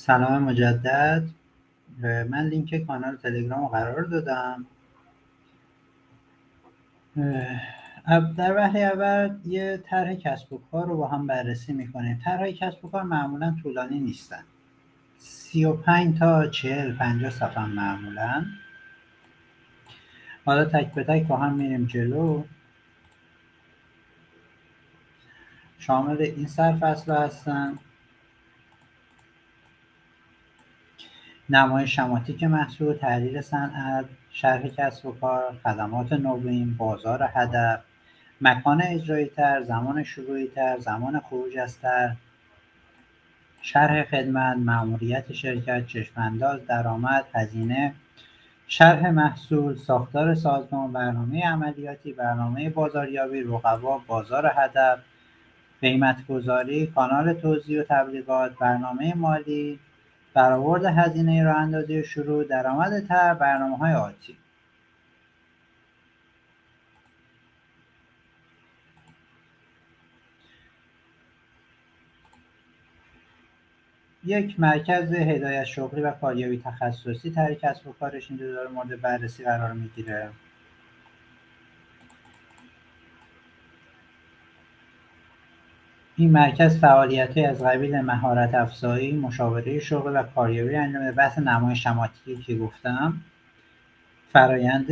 سلام مجدد. من لینک کانال تلگرام رو قرار دادم. در وهله اول یه طرح کسب و کار رو با هم بررسی میکنیم. طرح کسب و کار معمولا طولانی نیستن، 35 تا 40-50 صفحه معمولا. حالا تک به تک با هم میریم جلو. شامل این سرفصل هستن: نمای شماتیک محصول، تحلیل صنعت، شرح کسب و کار، خدمات نوین، بازار هدف، مکان اجرایی طرح، زمان شروع طرح، زمان خروج از طرح، شرح خدمت، ماموریت شرکت، چشم‌انداز، درآمد، هزینه، شرح محصول، ساختار سازمان، برنامه عملیاتی، برنامه بازاریابی، رقبا، بازار هدف، قیمت‌گذاری، کانال توزیع و تبلیغات، برنامه مالی، برآورد هزینه راه‌اندازی شروع، درآمد طرح، برنامه‌های آتی. یک مرکز هدایت شغلی و کاریابی تخصصی طرح کسب و کارش اینجا داره مورد بررسی قرار میگیره. این مرکز فعالیت‌های از قبیل مهارت افزایی، مشاوره شغلی و کاریابی انجام میده. بحث نمای شماتیکی که گفتم، فرایند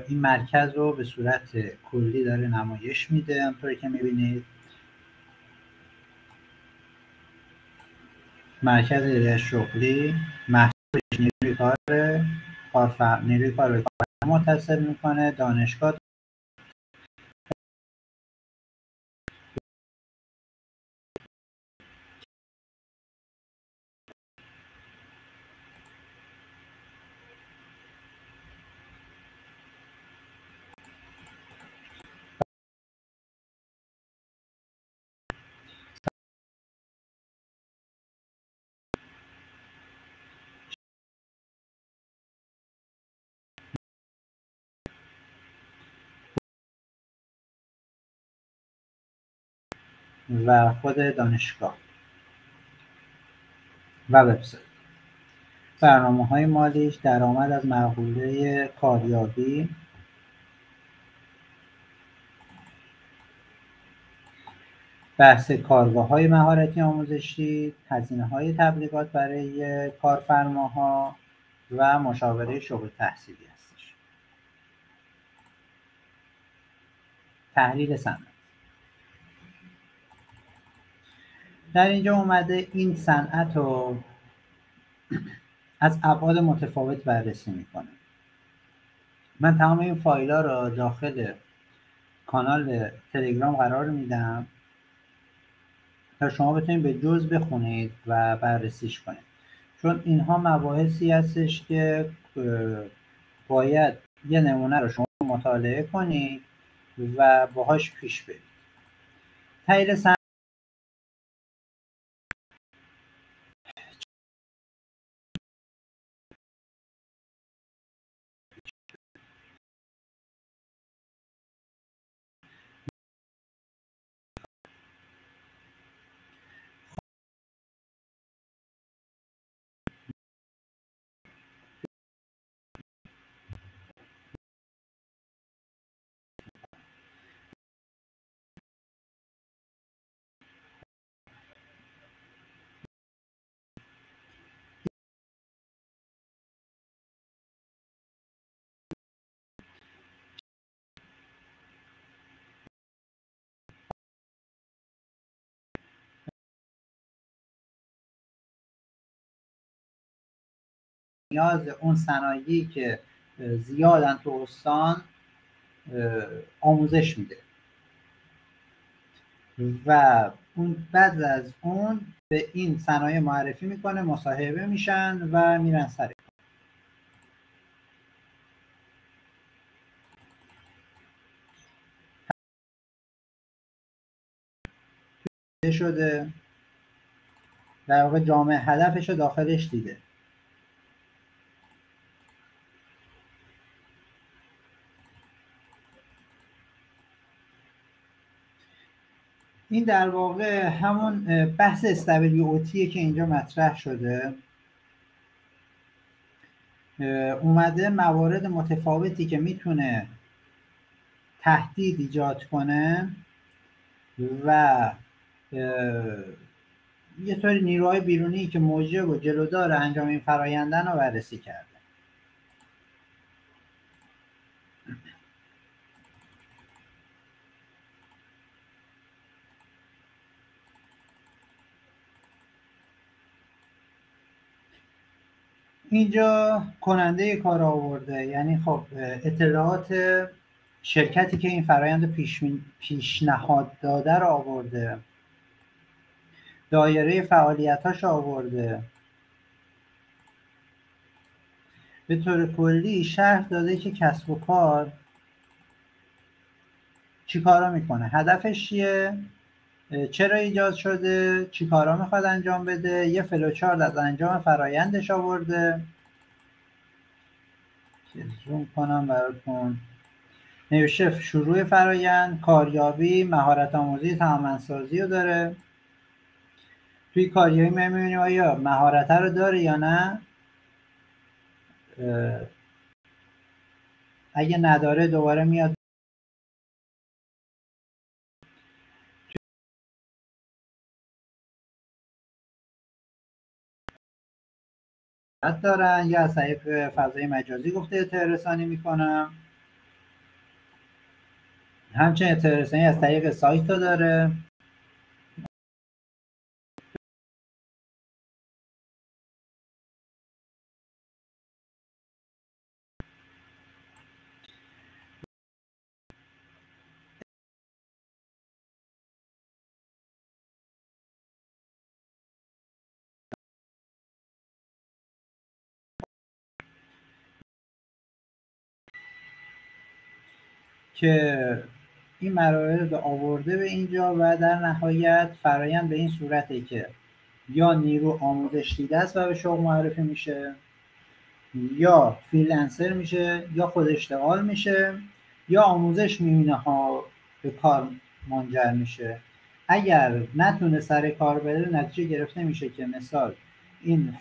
این مرکز رو به صورت کلی داره نمایش میده. همونطوری که میبینید مرکز هدایت شغلی محصولش نیروی کار به کارفرما متصل میکنه. دانشگاه و خود دانشگاه و وبسایت. برنامه‌های مالیش: درآمد از مقوله کاریابی، بحث کارگاه‌های مهارتی آموزشی، هزینه‌های تبلیغات برای کارفرماها و مشاوره شغل تحصیلی هستش. تحلیل صنعت: در اینجا اومده این صنعت رو از ابعاد متفاوت بررسی میکنه. من تمام این فایل‌ها رو داخل کانال تلگرام قرار میدم تا شما بتونید به جز بخونید و بررسیش کنید، چون اینها مباحثی هستش که باید یه نمونه رو شما مطالعه کنید و باهاش پیش برید. تحلیل صنعت: نیاز اون صنایعی که زیادن تو استان آموزش میده و اون بعد از اون به این صنایع معرفی میکنه، مصاحبه میشن و میرن سر شده. در واقع جامعه هدفش رو داخلش دیده. این در واقع همون بحث استبیلیوتیه که اینجا مطرح شده. اومده موارد متفاوتی که میتونه تهدید ایجاد کنه و یه طوری نیروهای بیرونی که موجب و جلودار انجام این فرایندن رو بررسی کرده. اینجا کننده کار آورده، یعنی خب اطلاعات شرکتی که این فرایند پیشنهاد داده رو آورده، دایره فعالیتاش آورده، به طور کلی شرح داده که کسب و کار چی کارا میکنه، هدفش چیه، چرا ایجاد شده، چی کارا میخواد انجام بده، یه فلوچارت از انجام فرایندش آورده که زوم کنم براتون. نوشته شروع فرایند، کاریابی، مهارت آموزی، توانمندسازی رو داره. توی کاریابی میبینیم آیا مهارت رو داره یا نه. اگه نداره دوباره میاد دارن یا از طریق فضای مجازی گفته اطلاع رسانی میکنم. همچنین اطلاع رسانی از طریق سایت رو داره. که این مراحل رو آورده به اینجا و در نهایت فرایند به این صورته که یا نیرو آموزش دیده است و به شغل معرفی میشه، یا فریلنسر میشه، یا خود اشتغال میشه، یا آموزش میبینه ها به کار منجر میشه. اگر نتونه سر کار بره نتیجه گرفته میشه که مثال این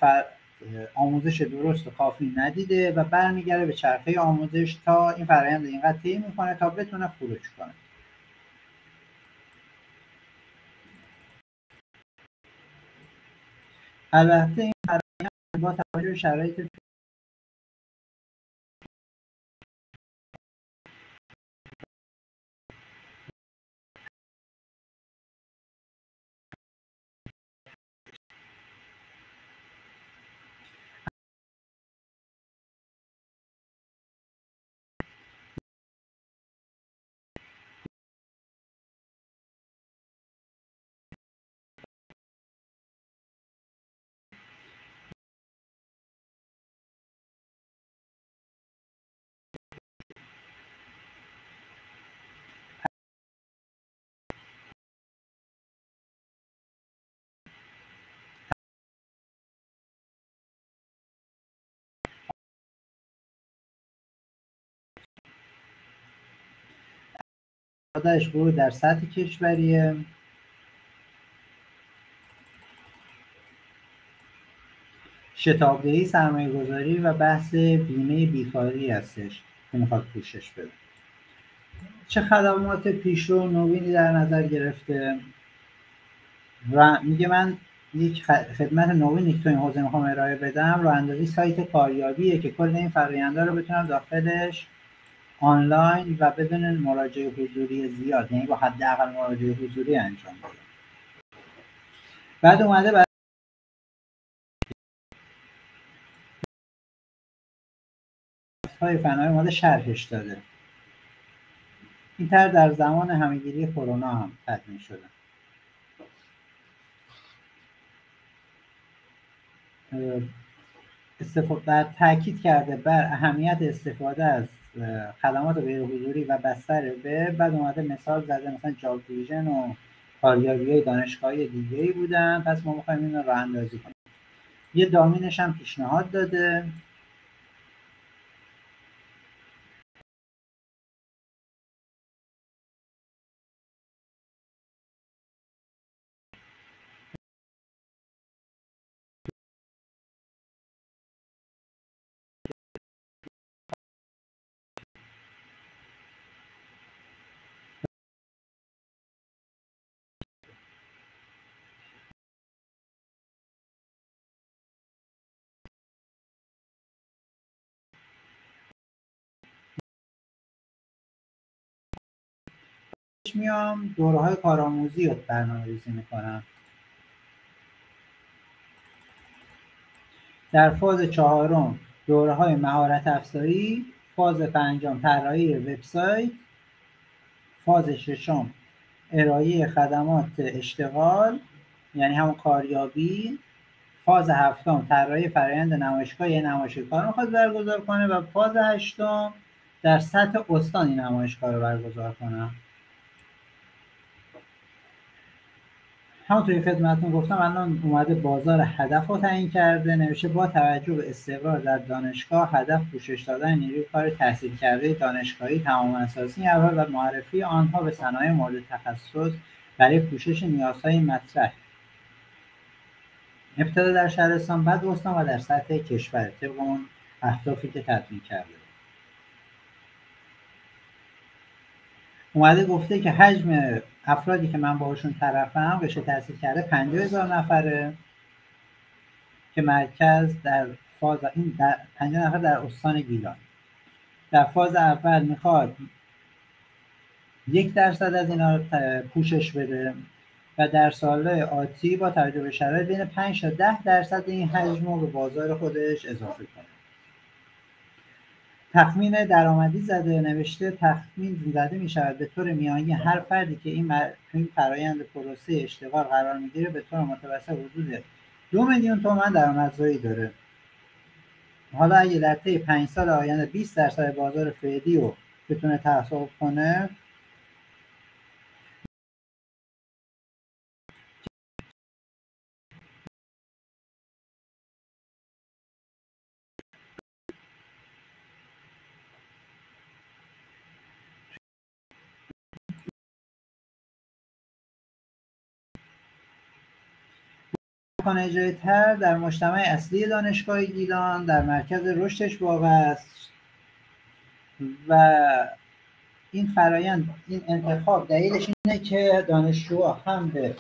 آموزش درست و کافی ندیده و برمیگره به چرخه آموزش تا این فرآیند اینقدر طی میکنه تا بتونه خروج کنه. البته این فرآیند با توجه به شرایط داشبورد در سطح کشوریه، شتابدهی، سرمایه‌گذاری و بحث بیمه بیکاری هستش که میخواد پوشش بده. چه خدمات پیشرو نوینی در نظر گرفته و میگه من یک خدمت نوینی که تو این حوزه میخوام ارائه بدم راه اندازی سایت کاریابیه که کل این فرآیندها رو بتونم داخلش آنلاین و بدون مراجعه حضوری زیاد، یعنی با حداقل مراجعه حضوری انجام بدم. بعد اومده برای های فنایی اومده شرحش داده. این طرح در زمان همهگیری کرونا هم تدوین شده. در تاکید کرده بر اهمیت استفاده از خدمات غیر حضوری و بستر وب. بعد اومده مثال زده مثلا جاب دیویژن و کاریابی‌های دانشگاهی دیگه‌ای بودن، پس ما می‌خوایم اینو راه اندازی کنیم. یه دامینش هم پیشنهاد داده. میام دوره‌های کارآموزی رو برنامه‌ریزی میکنم. در فاز چهارم دوره‌های مهارت افزایی، فاز پنجم طراحی وبسایت، فاز ششم ارائه خدمات اشتغال یعنی همون کاریابی، فاز هفتم طراحی فرآیند نمایشگاه یعنی نمایشگاه رو میخواد برگزار کنه و فاز هشتم در سطح استان این نمایشگاه رو برگزار کنم. همونطوری خدمتتون گفتم الان اومده بازار هدف رو تعیین کرده، نوشته با توجه به استقرار در دانشگاه هدف پوشش دادن نیروی کار تحصیل کرده دانشگاهی تمام اساسی اول و معرفی آنها به صنایع مورد تخصص برای پوشش نیازهای مطرح، ابتدا در شهرستان بعد استان و در سطح کشور طبق اون اهدافی که تدوین کرده. اومده گفته که حجم افرادی که من باشون طرفم رشته تحصیل کرده 50,000 نفره که مرکز در فاز این 50 نفر در استان گیلان. در فاز اول میخواد 1% از اینا پوشش بده و در سالهای آتی با توجه به شرایط بین 5 تا 10% این حجم رو به بازار خودش اضافه کنه. تخمین درآمدی زده، نوشته تخمین زده می شود به طور میانگین هر فردی که این فرایند پروسه اشتغال قرار میگیره به طور متوسط حدود 2 میلیون تومان درآمدزایی داره. حالا اگه در طی 5 سال آینده 20% بازار فعلی رو بتونه تحصیل کنه امکان اجرای طرح در مجتمع اصلی دانشگاه گیلان در مرکز رشدش واقع است و این فرایند این انتخاب دلیلش اینه که دانشجوها هم به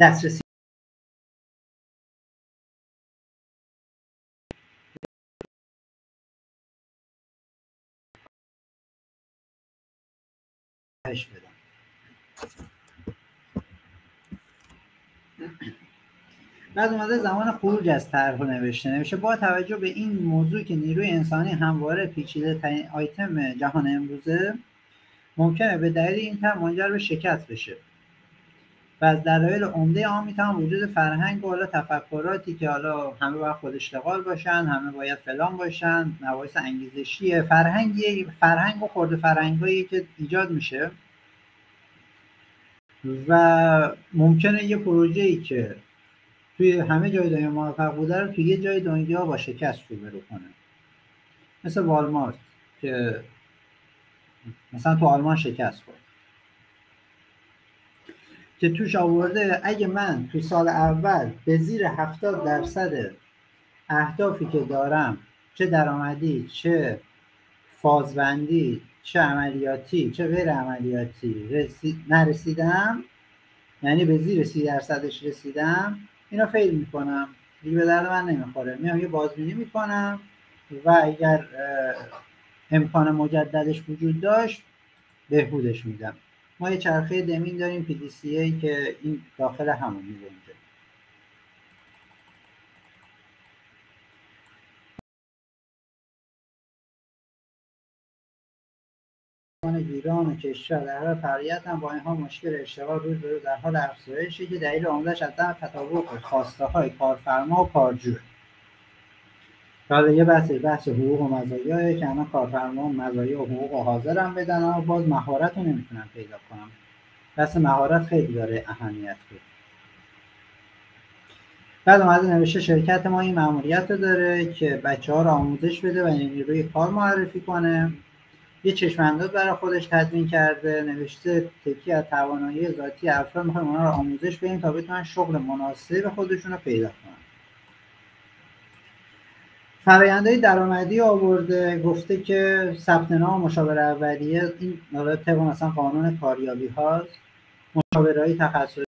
دسترسی بدن. بعد اومده زمان خروج از طرح نوشته با توجه به این موضوع که نیروی انسانی همواره پیچیده ترین آیتم جهان امروزه ممکنه به دلیل این طرح منجر به شکست بشه و از دلایل عمده آن میتونه وجود فرهنگ و تفکراتی که حالا همه باید خود اشتغال باشن، همه باید فلان باشن، مباحث انگیزشی فرهنگ و خورده فرهنگایی که ایجاد میشه و ممکنه یه پروژه‌ای که توی همه جای دنیا موفق بوده رو توی یه جای دنیا با شکست روبرو کنه. مثل والمارت که مثلا تو آلمان شکست خورد که توش آورده اگه من تو سال اول به زیر 70% اهدافی که دارم چه درآمدی چه فازبندی چه عملیاتی چه غیر عملیاتی نرسیدم، یعنی به زیر 30%ش رسیدم، اینا فیل میکنم دیگه، به درد من نمیخوره، میام یه بازبینی میکنم و اگر امکان مجددش وجود داشت بهبودش میدم. ما یه چرخه دمین داریم PDCA که این داخل همون میگنجه. گیران و کشور در حال فعالیت هم با این حال مشکل اشتغال روز به روز در حال افزایشه که دلیل عمده‌اش از عدم تطابق خواسته‌های کارفرما و کارجو. حالا یه بحث حقوق و مزایاه که الان کارفرما مزایا و حقوق حاضرن بدن اما باز مهارت رو نمیتونن پیدا کنن. بحث مهارت خیلی داره اهمیت بود. بعد اومده نوشته شرکت ما این مأموریت رو داره که بچه‌ها رو آموزش بده و نیروی کار معرفی کنه. یه چشم‌انداز برای خودش تدوین کرده، نوشته تکی از توانایی ذاتی افراد می‌خوایم اونا رو آموزش بدیم تا بتونن شغل مناسب خودشون رو پیدا کنن. فرآیندهای درآمدی آورده، گفته که ثبت نام مشاور اولیه این طبق مثلا قانون کاریابی هاست، مشاورهای تخصصی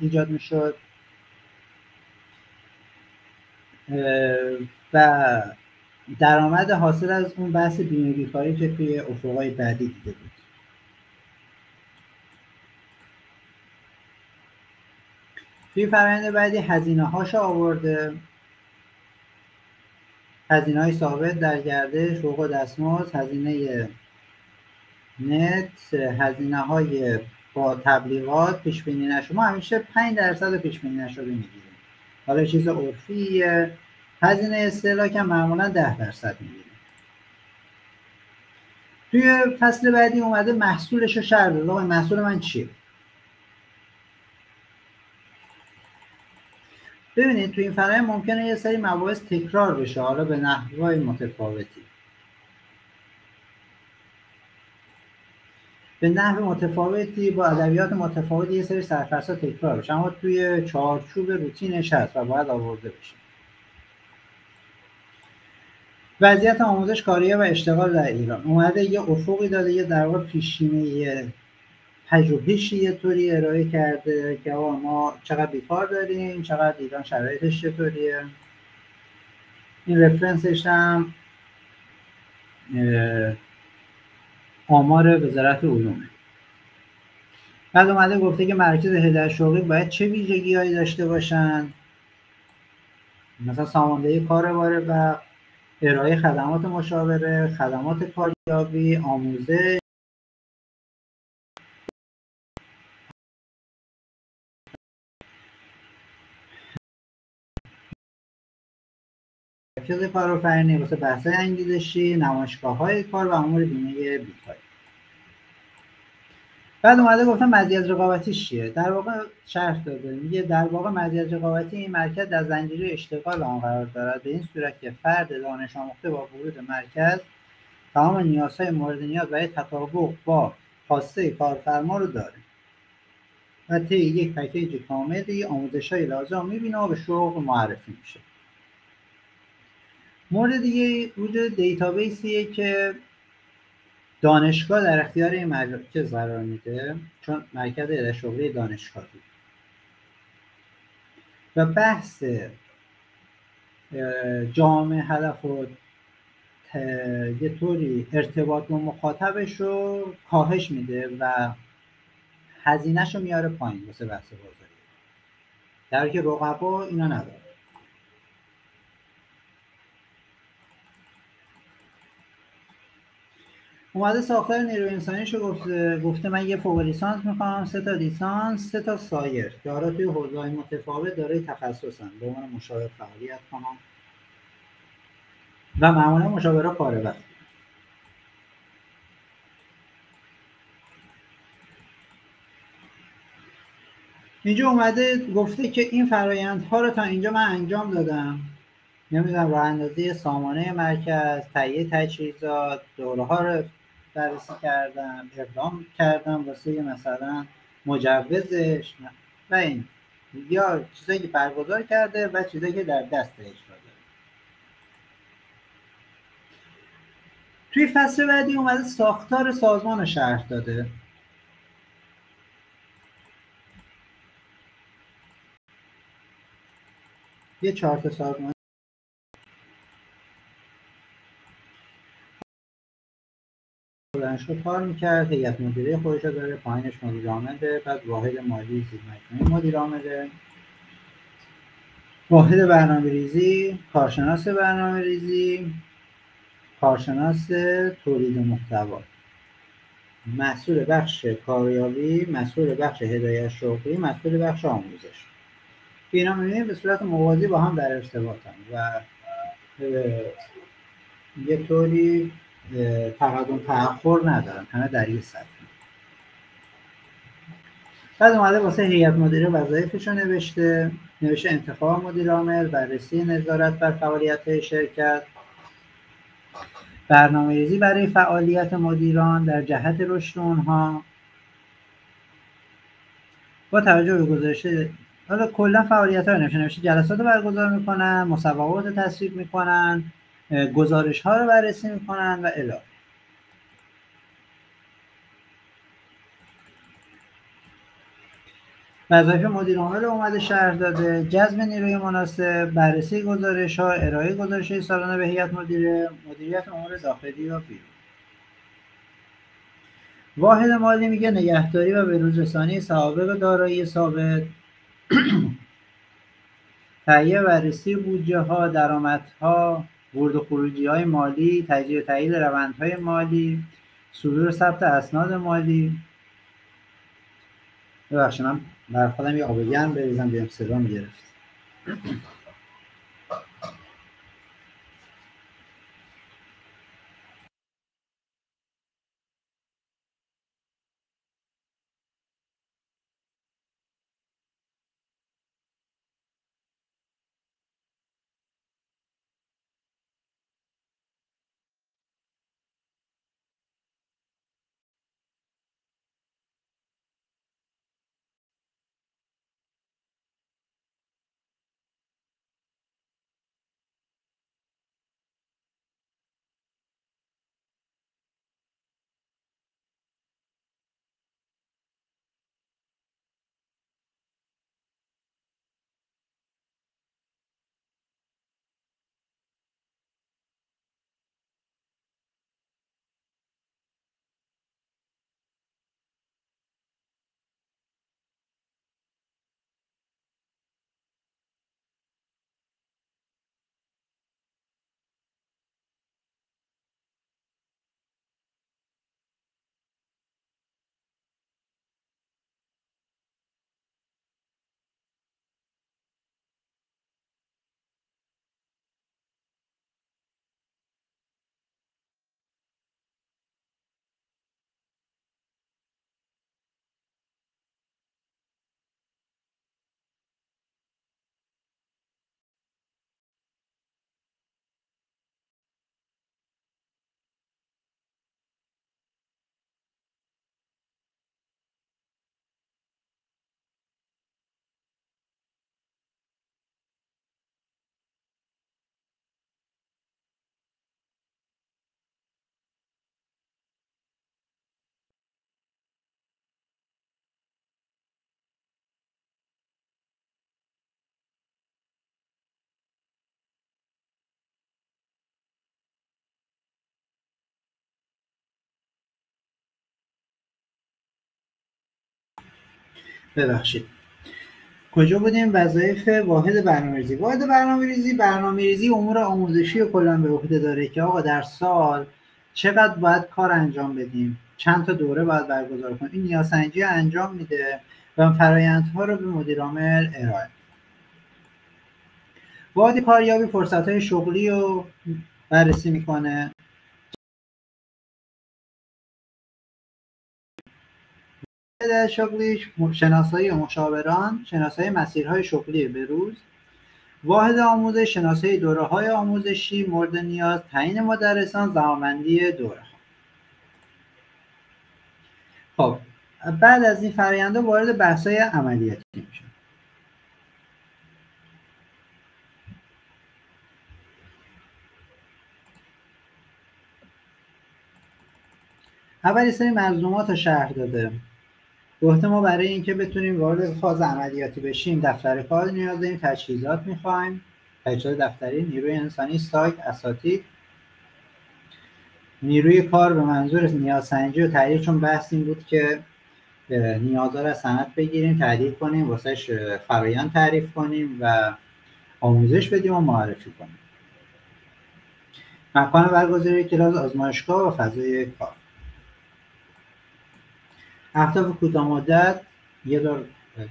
ایجاد میشد و درآمد حاصل از اون بحث بیمه بیکاری که توی افقهای بعدی دیده بود. توی فرآیند بعدی هزینه هاشو آورده، هزینه های ثابت در گردش، حقوق و دستمزد، هزینه نت، هزینه های با تبلیغات، پیش بینی نشده. ما همیشه 5% پیش بینی نشده میگیریم، حالا چیز عرفیه. هزینه استهلاک هم معمولا 10% میگیریم. توی فصل بعدی اومده محصولش رو شرح داده. آقا محصول من چیه؟ ببینید توی این فرآیند ممکنه یه سری مباحث تکرار بشه، حالا به نحوهای متفاوتی، به نحو متفاوتی با ادبیات متفاوتی یه سری سرفصل‌ها تکرار بشه، اما توی چارچوب روتینش هست و باید آورده بشه. وضعیت آموزش کاریه و اشتغال در ایران اومده یه افقی داده، یه در واقع پیشینه پژوهشی یه طوری ارائه کرده که ما چقدر بیکار داریم، چقدر ایران شرایطش چطوریه. این رفرنسش هم آمار وزارت علومه. بعد اومده گفته که مراکز هدایت شغلی باید چه ویژگی‌هایی داشته باشن، مثلا ساماندهی کاربار و ارائه خدمات مشاوره، خدمات کاریابی، آموزش، مراکز کارآفرینی واسه بحث‌های انگیزشی، نمایشگاه‌های کار و امور بیمه بیکاری. بعد اومده گفتم مزیت رقابتی چیه؟ در واقع شرح داده، میگه در واقع مزیت رقابتی این مرکز در زنجیره اشتغال آن قرار دارد، به این صورت که فرد دانش آموخته با ورود مرکز تمام نیازهای مورد نیاز برای تطابق با خواسته کارفرما رو داره و طی یک پکیج کاملی آموزش‌های لازم می‌بینه و به شغل معرفی میشه. مورد دیگه وجود دیتابیسیه که دانشگاه در اختیار این مرکز قرار میده، چون مرکز ارائه شغلی دانشگاهی، و بحث جامعه هدف و یه طوری ارتباط با مخاطبش رو کاهش میده و هزینه‌شو میاره پایین واسه بحث بازاری، در حالی که رقبا اینا نداره. اومده ساختار نیروی انسانیشو گفته من یه فوق لیسانس میخوام، 3 تا لیسانس، 3 تا سایر که حالا توی حوزه‌های متفاوت دارای تخصصن، به عنوان مشاور فعالیت کنم و معمولا مشاوره کار وقت. اینجا اومده گفته که این فرآیندها رو تا اینجا من انجام دادم، نمیدونم راه اندازی سامانه مرکز، تهیه تجهیزات، دوره‌ها رو بررسی کردم، اقدام کردم واسه مثلا مجوزش و این یا چیزایی که برگزار کرده و چیزایی که در دست اجرا داره. توی فصل بعدی اومده ساختار سازمان رو شرح داده. یه چارت سازمان دانشگاه کار میکرد، هیئت مدیره خودش داره، پایینش مدیر عامله، بعد واحد مالی زیرمجموعه مدیر عامله، واحد برنامه‌ریزی، کارشناس برنامه‌ریزی، کارشناس تولید محتوا، مسئول بخش کاریابی، مسئول بخش هدایت شغلی، مسئول بخش آموزش. اینا می‌بینید به صورت موازی با هم در ارتباطن و یه طوری تقدم تأخر ندارن، همه در یک سطح. بعد اومده واسه هیئت مدیره وظایفش رو نوشته انتخاب مدیر عامل، بررسی نظارت بر فعالیت شرکت، برنامه‌ریزی برای فعالیت مدیران در جهت رشد اونها با توجه به گزارش. حالا کلا فعالیت‌ها رو نوشته جلسات رو برگزار میکنن، مسابقات رو تصویب میکنن، گزارش‌ها رو بررسی میکنن و الی آخر. وظایف مدیر عامل اومده شهر داده: جذب نیروی مناسب، بررسی گزارش ها، ارائه گزارش سالانه به هیئت مدیره، مدیریت امور داخلی و بیرون. واحد مالی میگه نگهداری و به‌روزرسانی سوابق دارایی ثابت، تهیه و بررسی بودجه ها، درآمدها، ورود و خروجی های مالی، تجزیه و تحلیل روندهای مالی، صدور و ثبت اسناد مالی. ببخشید من بر خودم یه آب گرم بریزم، بیام صدام گرفت. ببخشید کجا بودیم؟ وظایف واحد برنامه‌ریزی. واحد برنامه‌ریزی امور آموزشی رو کلا به عهده داره که آقا در سال چقدر باید کار انجام بدیم، چند تا دوره باید برگزار کنیم. این نیازسنجی انجام میده و فرآیندها رو به مدیر عامل ارائه. واحد کاریابی فرصت‌های شغلی رو بررسی میکنه. واحد شغلی شناسایی مشاوران، شناسایی مسیرهای شغلی بروز. واحد آموزش شناسایی دوره‌های آموزشی مورد نیاز، تعیین مدرسان، زمانبندی دوره‌ها. خب بعد از این فرآیندها وارد بحث‌های عملیاتی میشه. اول یه سری ملزومات شهر داده. گفته ما برای اینکه بتونیم وارد فاز عملیاتی بشیم دفتر کار نیاز داریم، تجهیزات می‌خوایم، تجهیزات دفتری، نیروی انسانی، سایت، اساتید. نیروی کار به منظور نیازسنجی و تحلیل، چون بحث این بود که نیازها رو سند بگیریم، تحلیل کنیم، واسهش فرآیند تعریف کنیم و آموزش بدیم و معرفی کنیم. مکان برگزاری کلاس، آزمایشگاه و فضای کار. اهداف کوتاه مدت یه دور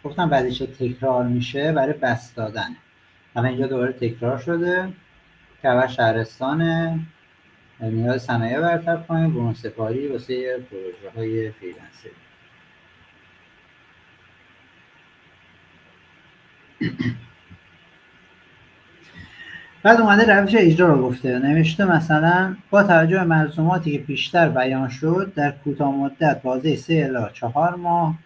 گفتم بعدش تکرار میشه برای بس دادن. الان اینجا دوباره تکرار شده که اول شهرستان نیاز صنایع برطرف کنیم، برون سپاری واسه پروژه های فریلنسری. بعد اومده روش اجرا رو گفته، نوشته مثلا با توجه به ملزوماتی که پیشتر بیان شد در کوتاه مدت بازه 3 الی 4 ماه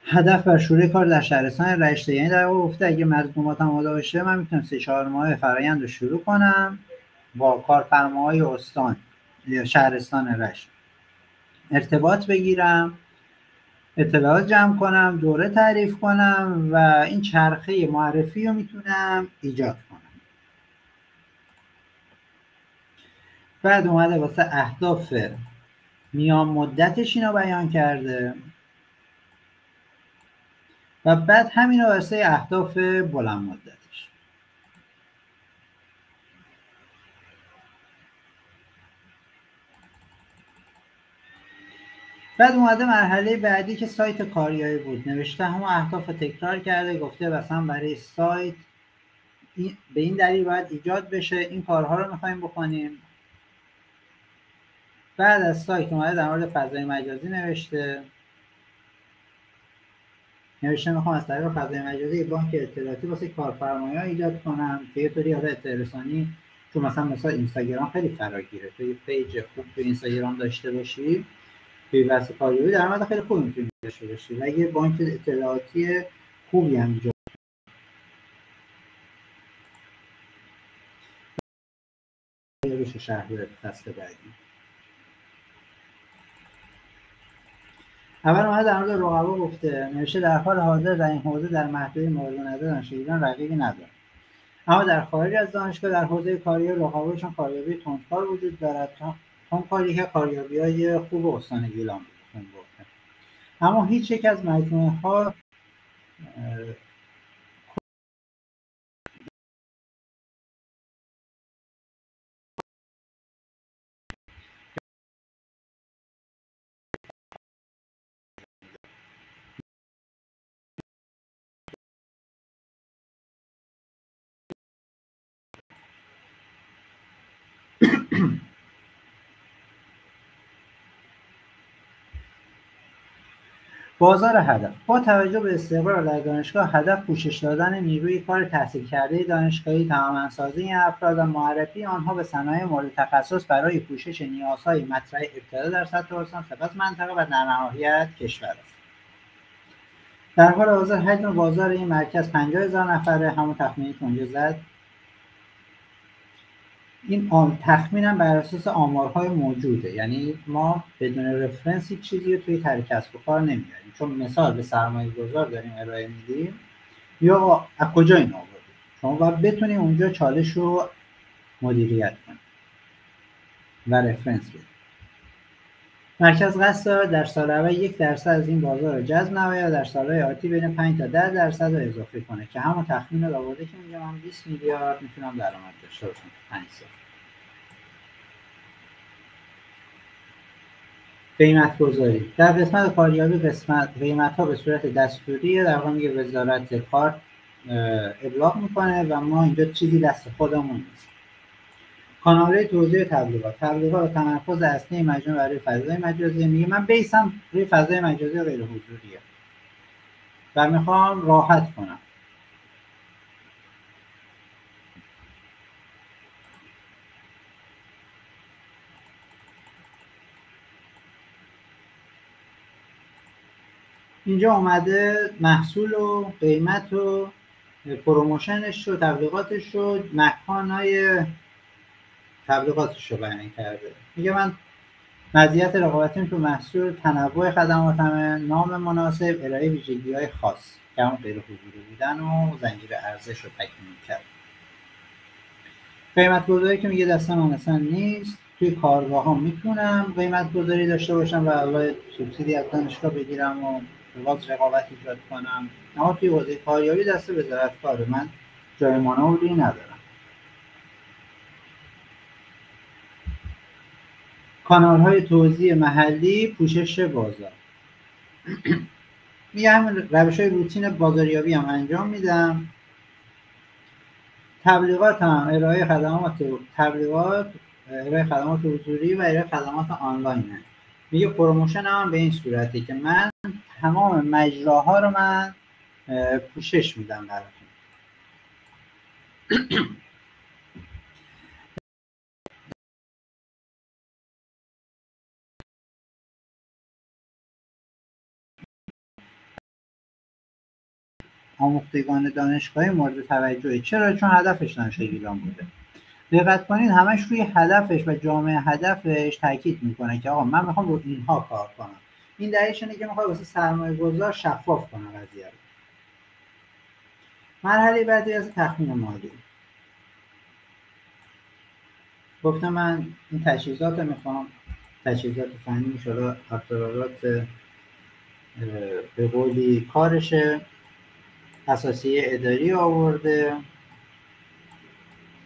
هدف بر شروع کار در شهرستان رشت. یعنی در واقع گفته اگه ملزومات آماده باشه من میتونم 3-4 ماه فرآیند رو شروع کنم، با کارفرماهای استان یا شهرستان رشت ارتباط بگیرم، اطلاعات جمع کنم، دوره تعریف کنم و این چرخه معرفی رو میتونم ایجاد کنم. بعد اومده واسه اهداف میان مدتش اینو بیان کرده و بعد همین واسه اهداف بلند مدتش. بعد اومده مرحله بعدی که سایت کاریایی بود، نوشته همون اهداف تکرار کرده، گفته مثلا برای سایت به این دلیل باید ایجاد بشه، این کارها رو میخوایم بکنیم. بعد از سایت اومده در مورد فضای مجازی نوشته میخوام از طریق فضای مجازی بانک اطلاعاتی واسه کارفرمایان ایجاد کنم که یه طوری اطلاع رسانی، چون مثلا اینستاگرام خیلی فراگیره، تو یه پیج خوب تو اینستاگرام داشته باشی توی بحث کاریابی درآمد خیلی خوب میتونی داشته باشی و یه بانک اطلاعاتی خوبی هم ایجاد بشه شهر فصل بعدی. اول اومده در مورد رقبا گفته، نوشته در حال حاضر در این حوزه در محدوده مورد نظر دانشگاه ایران رقیبی ندارد، اما در خارج از دانشگاه در حوزه کاری رقباشون کاریابی تندکار وجود دارد، تندکاری که کاریابی‌های خوب استان گیلان بود. اما هیچ یک از مجموعه ها بازار هدف با توجه به استقرار در دانشگاه، هدف پوشش دادن نیروی کار تحصیل کرده دانشگاهی، توانمندسازی این افراد و معرفی آنها به صنایع مورد تخصص برای پوشش نیازهای مطرح ابتدا در سطح استان، سپس منطقه و در نهایت کشور است. در حال حاضر حجم بازار این مرکز 50,000 نفره، همون تخمینی که اونجا زد. این تخمینم بر اساس آمارهای موجوده، یعنی ما بدون رفرنس هیچ چیزی رو توی طریق کسب و کار نمیاریم، چون مثال به سرمایه گذار داریم ارائه میدیم یا از کجا این آوردیم. شما باید بتونی اونجا چالش رو مدیریت کنی و رفرنس بدی. مرکز قصد دارد در سال اول 1% از این بازار رو جذب نماید، در سالهای آتی بین 5 تا 10% رو اضافه کنه که همون تخمین رو آورده که میگه من 20 میلیارد میتونم درآمد داشته باشم 5 سال. قیمت گذاری در قسمت کاریابی، قیمت ها به صورت دستوری در واقع میگه وزارت کار ابلاغ میکنه و ما اینجا چیزی دست خودمون نیست. کانال‌های توزیع تبلیغات و تمرکز اصلی مجموعه برای فضای مجازی، میگه من بیسم روی فضای مجازی غیر حضوریه و میخوام راحت کنم. اینجا اومده محصول و قیمت و پروموشنش و تبلیغاتش و مکان‌های تبلیغاتش رو بیان کرده. میگه من مزیت رقابتیم تو محصول، تنوع خدماتمه، نام مناسب، ارائه ویژگی‌های خاص که همون غیر حضوری بودن و زنجیره ارزش رو تکمیل کرد. قیمت گذاری که میگه دست من اصلا نیست، توی کارگاه ها میتونم قیمت گذاری داشته باشم و اول سوبسیدی از دانشگاه بگیرم و باز رقابت ایجاد کنم، اما توی حوزه کاریابی دست وزارت کاره، من جای مانوری ندارم. کانال‌های توزیع محلی، پوشش بازار، میگه همین روش‌های روتین بازاریابی هم انجام میدم. تبلیغات هم ارائه خدمات حضوری و ارائه خدمات آنلاینه. میگه پروموشن هم به این صورتی که من تمام مجراها رو من پوشش میدم براتون. آموختگان دانشگاهی مورد توجهه. چرا؟ چون هدفش دانشگاه گیلان بوده. دقت کنید همش روی هدفش و جامعه هدفش تاکید میکنه که آقا من میخوام رو اینها کار کنم. این دلیلش اینه که میخواد واسه سرمایه گذار شفاف کنه قضیه رو. مرحله بعدی از تخمین مالی. گفتم من این تجهیزات رو میخوام، تجهیزات فنی شده، ابزارات به قولی کارش اساسی اداری آورده،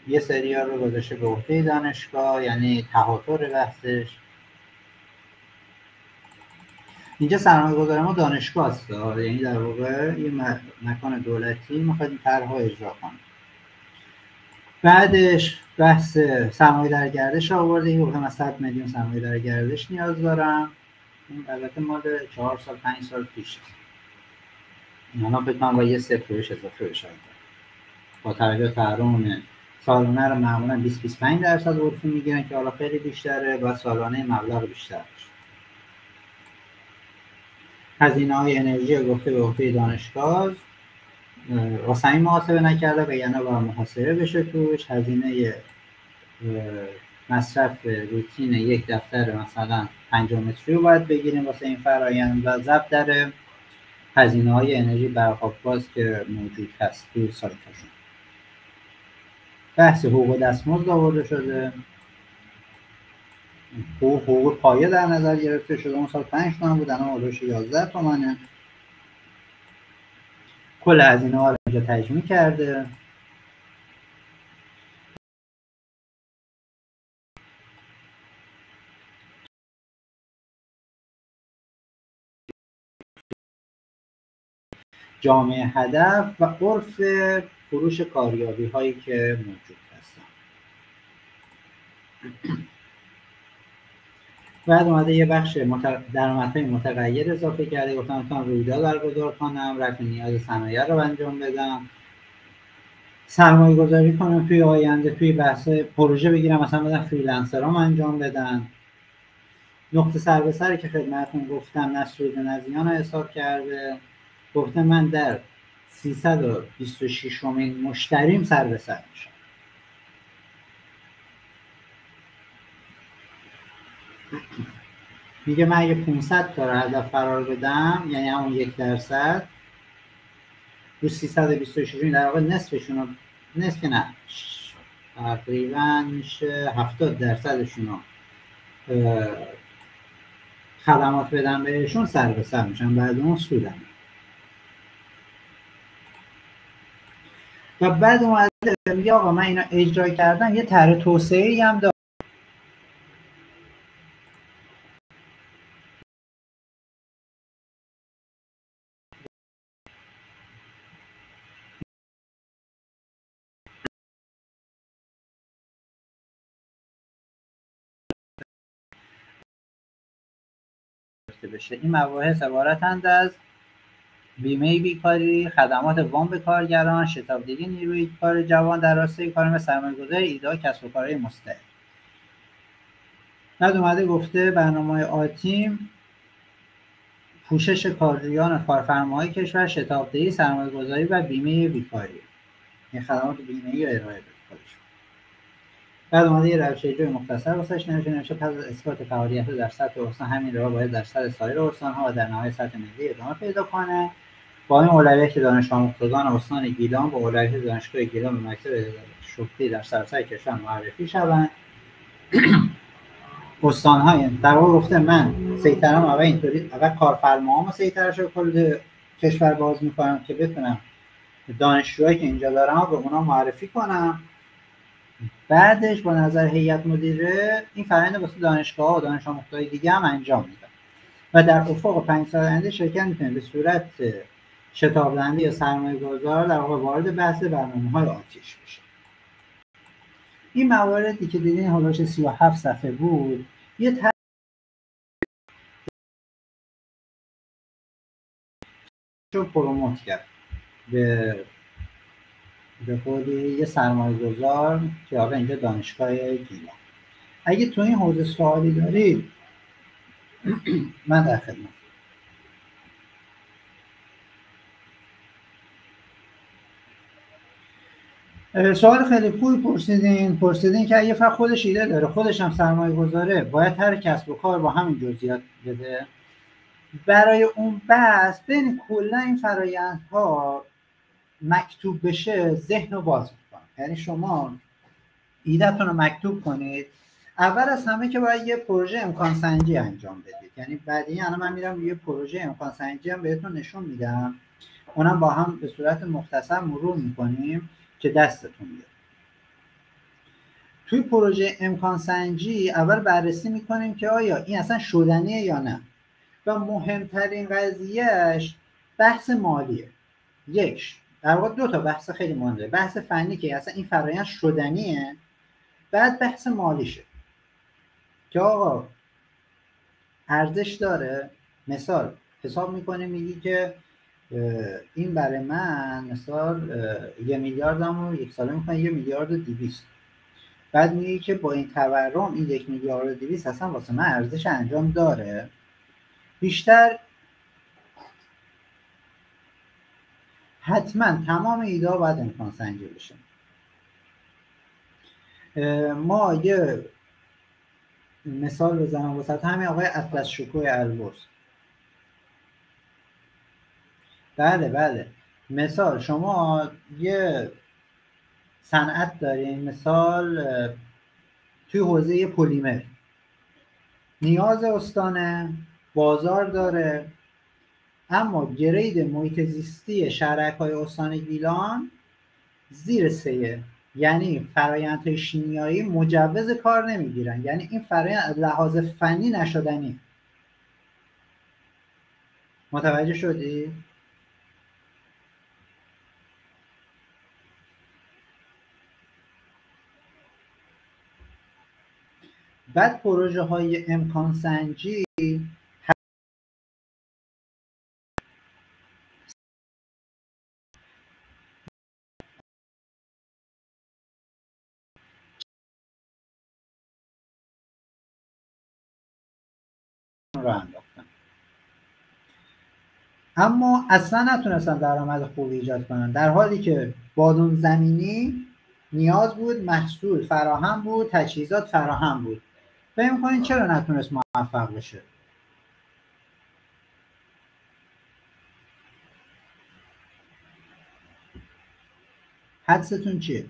یه سریال رو گذاشته به عهده دانشگاه، یعنی تهاتر بحثش. اینجا سرمایه گذار ما دانشگاه است، یعنی در واقع یه مکان دولتی میخواد این طرح‌ها اجرا کنه. بعدش بحث سرمایه در گردش آورده، این گفتم از 100 میلیون سرمایه در گردش نیاز دارم. این البته مال 4 سال 5 سال پیش است. اینا بتونم با یه صفرش اضافه بشه با توجه تحریم سالانه رو معمولا 20-25% عرفی میگیرن که حالا خیلی بیشتره، با سالانه مبلغ بیشتر بشه. هزینه‌های انرژی گفته به عهده دانشگاه، واسه محاسبه نکرده و یعنی با محاسبه بشه توش. هزینه مصرف روتین یک دفتر مثلا 50 متری رو باید بگیریم واسه این فرآیند و ضبط در هزینه‌های انرژی برق گاز که موجود هست توی سایتشون. بحث حقوق دستمزد آورده شده، حقوق پایه در نظر گرفته شده. اون سال 5 تومن بود، الان حدودش 11 تومنه. کل هزینه‌ها رو اینجا تجمیع کرده. جامعه هدف و عرف فروش کاریابی هایی که موجود هستن. بعد اومده یه بخش درآمدهای متغیر اضافه کرده، گفتم میتونم رویداد برگزار کنم، رفع نیاز صنایع رو انجام بدم، سرمایه گذاری کنم توی آینده، توی بحث پروژه بگیرم، مثلا بدم فریلنسرام انجام بدن. نقطه سر به سری که خدمتتون گفتم نسرود نزیان رو حساب کرده، گفته من در 326 مشتریم سر به سر میشم. میگه من اگه 500 تا هدف قرار بدم، یعنی همون 1% رو 326 در واقع نصفشون، نصف نه تقریبا میشه 70%شون رو خدمات بدم بهشون، سر به سر میشن، بعد اون سودم. و بعد اومده میگه آقا من اینا اجرا کردم، یه طرح توسعه‌ای هم دارم. بشه. این مباحث عبارتند از بیمه بیکاری، خدمات وام به کارگران، شتابدهی نیروی کار جوان در راستای کار و سرمایه‌گذاری ایده کسب و کارهای مستقل. بعد اومده گفته برنامه آتیم پوشش کارجویان و کارفرماهای کشور، شتابدهی، سرمایه‌گذاری و بیمه بیکاری. این خدمات بیمه‌ای ارائه بده خودش. بعد اومده یه روش اجرای مختصر واسش نوشته پس از اثبات فعالیت در سطح استان همین راه باید در سطح سایر استان‌ها و در نهایت سطح ملی ادامه پیدا کنه. با این اولویت دانش آموزان استان گیلان با اولویت دانشگاه گیلان به مکتب شغلی در سراسر کشور معرفی شوند. استان‌های در واقع گفته من سیطره‌ام اول اینطوری، اول کارفرماهامو سیطره‌شو کل کشور باز می‌کنم که بتونم دانشجوهایی که اینجا دارم به اونا معرفی کنم. بعدش با نظر هیئت مدیره این فرآیند واسه دانشگاه‌ها و دانش آموزهای دیگه هم انجام میدم و در افق 5 سال آینده شرکت میتونه به صورت شتاب دهنده یا سرمایه‌گذار در واقع وارد بحث برنامه‌های آتیش بشه. این مواردی که دیدین حدود 37 صفحه بود، یه رو پروموت کرد به قولی یه سرمایه‌گذار که آقا اینجا دانشگاه گیلان. اگه تو این حوزه سوالی دارید من در خدمت. سوال خیلی خوبی پرسیدین که اگه فقط خودش ایده داره، خودش هم سرمایه گذاره، باید هر کسب و کار با همین جزئیات بده؟ برای اون بحث بین کلا این فرایندها مکتوب بشه ذهن رو باز میکنه. یعنی شما ایدهتون رو مکتوب کنید. اول از همه که باید یه پروژه امکان سنجی انجام بدید. یعنی بعدی الان من میرم یه پروژه امکان سنجی هم بهتون نشون میدم، اونم با هم به صورت مختصر مرور میکنیم که دستتون بیاد. توی پروژه امکان سنجی اول بررسی میکنیم که آیا این اصلا شدنیه یا نه، و مهمترین قضیهش بحث مالیه. در واقع دو تا بحث خیلی مهمه، بحث فنی که اصلا این فرآیند شدنیه، بعد بحث مالیشه که آقا ارزش داره. مثال حساب میکنه میگی که این برای من مثال 1,000,000 رو یک ساله میکنه 1,200,000. بعد میگی که با این تورم این 1,200,000 اصلا واسه من ارزش انجام داره بیشتر. حتما تمام ایده ها باید امکان سنجی بشه. ما یه مثال بزنم واسه همین آقای اطلس شکوه البرز. بله مثال شما یه صنعت دارین، مثال توی حوزه پلیمر نیاز استانه، بازار داره، اما گرید محیط زیستی شهرک‌های استان گیلان زیر 3، یعنی فرآیندهای شیمیایی مجوز کار نمیگیرن. یعنی این فرآیند از لحاظ فنی نشدنی. متوجه شدی؟ بعد پروژه های امکان سنجی رو انداختن، اما اصلا نتونستن درآمد خوبی ایجاد کنن، در حالی که بادون زمینی نیاز بود، محصول فراهم بود، تجهیزات فراهم بود. فکر می‌کنین چرا نتونست موفق بشه؟ حدستون چیه؟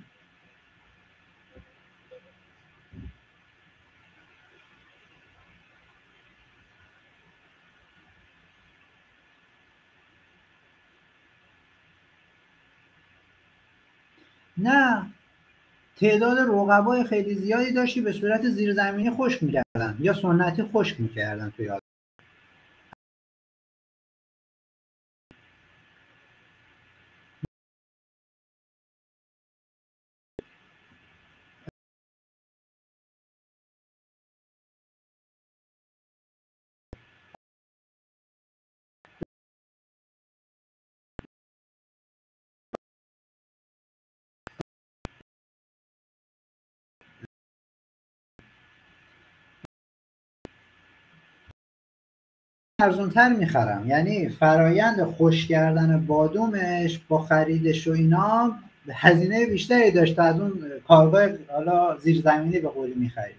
نه، تعداد رقبای خیلی زیادی داشتی به صورت زیرزمینی خشک می‌کردن یا سنتی خشک می‌کردن توی ارزونتر میخرم. یعنی فرایند خشک کردن بادومش با خریدش و اینا هزینه بیشتری داشت از اون کارگاه حالا زیرزمینی به قولی میخرید.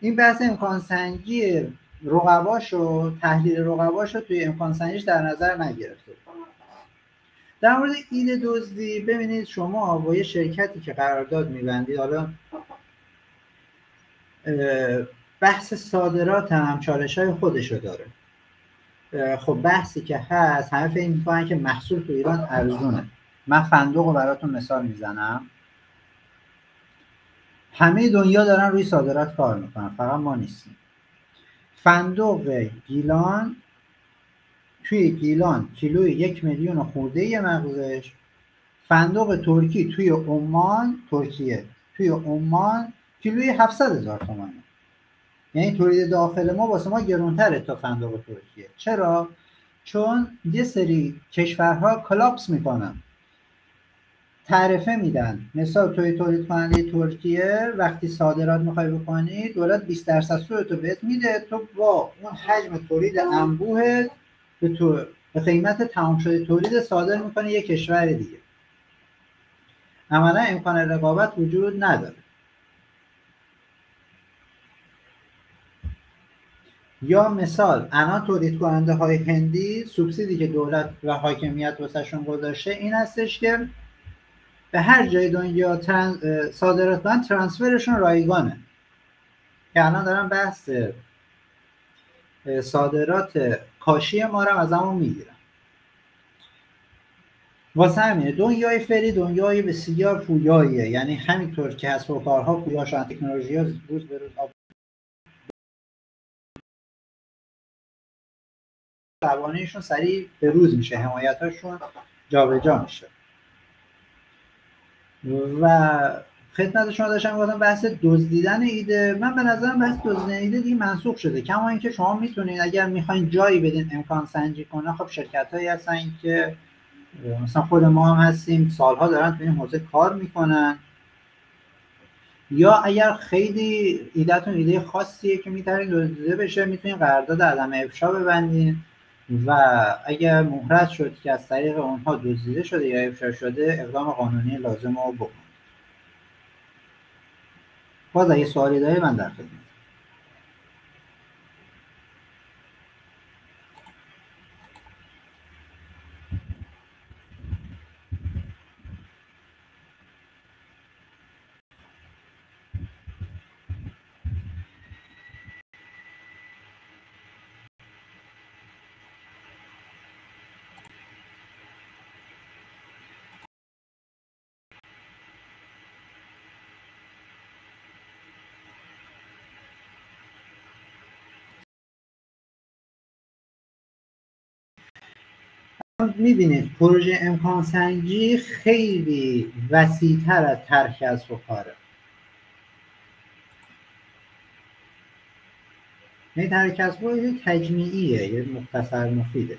این بحث امکان سنجی رقباشو، تحلیل رقباشو توی امکان سنجیش در نظر نگرفته. در مورد ایده دزدی ببینید، شما با یه شرکتی که قرارداد میبندید، حالا بحث صادرات هم چالش‌های خودشو داره. خب بحثی که هست همه فکر می‌کنن که محصول تو ایران ارزونه. من فندق رو براتون مثال میزنم. همه دنیا دارن روی صادرات کار میکنن، فقط ما نیستیم. فندق گیلان توی گیلان کیلوی 1,000,000 خورده مغزش. فندق ترکی توی عمان، ترکیه توی عمان کیلوی 700,000 تومانه. یعنی تولید داخل ما واسه ما گرونتره تا فندق ترکیه. چرا؟ چون یه سری کشورها کلاپس میکنن، تعرفه میدن. مثال توی تولید کننده ترکیه وقتی صادرات میخوای بکنی، دولت 20% سودتو بهت میده، تو با اون حجم تولید انبوهت به قیمت تمام شده تولید صادر میکنی یه کشور دیگه. عملا امکان رقابت وجود نداره. یا مثال الان تولید کننده های هندی سوبسیدی که دولت و حاکمیت واسهشون گذاشته این هستش که به هر جای دنیا صادرات کنن ترانسفرشون رایگانه، که الان دارن بحث صادرات کاشی ما رو از همون میگیرن. واسه همینه دنیای فعلی دنیای بسیار پویاییه، یعنی همینطور که کسب و کارها پویا شدن، تکنولوژی ها روز به روز قوانینشون سریع به روز میشه، حمایتاشون جابجا میشه. و خدمت شما داشتم گفتم بحث دزدیدن ایده، من به نظرم بحث دزدیدن ایده دیگه منسوخ شده. کما اینکه شما میتونید اگر میخواین جایی بدین امکان سنجی کنه، خب شرکتایی هستن که مثلا خود ما هم هستیم سالها دارن تو این حوزه کار میکنن، یا اگر خیلی ایدهتون ایده خاصیه که میتونید دزدیده بشه، میتونید قرارداد عدم افشا ببندین و اگر مهرت شد که از طریق اونها دزدیده شده یا افشا شده، اقدام قانونی لازم رو بکنید. باز اگه سوالی داری من در خدمت. میبینید پروژه امکان سنجی خیلی وسیع‌تر از طرح کسب و کاره. این طرح کسب و کار تجمیعیه، یه مختصر مفیده.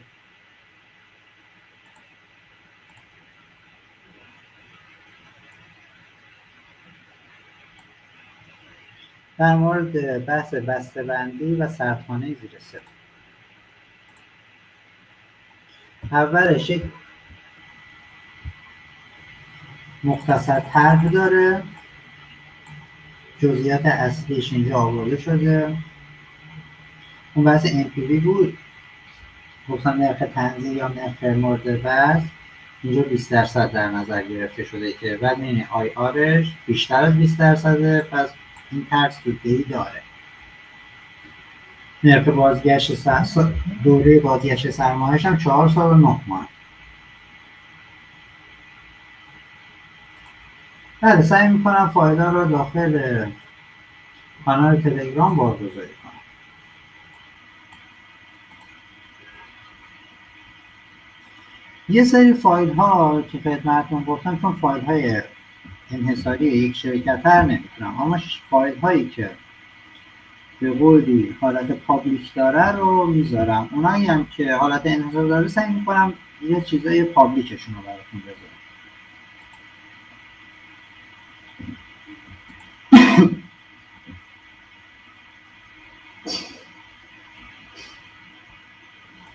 در مورد بحث بسته‌بندی و سردخانه زیر صفر، اولش یک مختصر طرح داره، جزئیات اصلیش اینجا آورده شده. اون بحث NPV بود، گفتم نرخ تنزیل یا نرخ مورد بحث اینجا 20% در نظر گرفته شده که بعد می‌بینی IRش بیشتر از 20%، پس این ترس تودهی داره. نرخ بازگشت دوره بازگشت سرمایه‌اش هم 4 سال و 9 ماه. بله سعی میکنم فایل رو داخل کانال تلگرام بارگذاری کنم. یه سری فایل ها که خدمتتون گفتم چون فایل های انحصاری یک شرکت هر نمیتونم، اما فایل هایی که به قولی حالت پابلیک داره رو میذارم. اونایی هم که حالت انحصار داره سعی میکنم یه چیزای پابلیکشون رو براتون بذارم.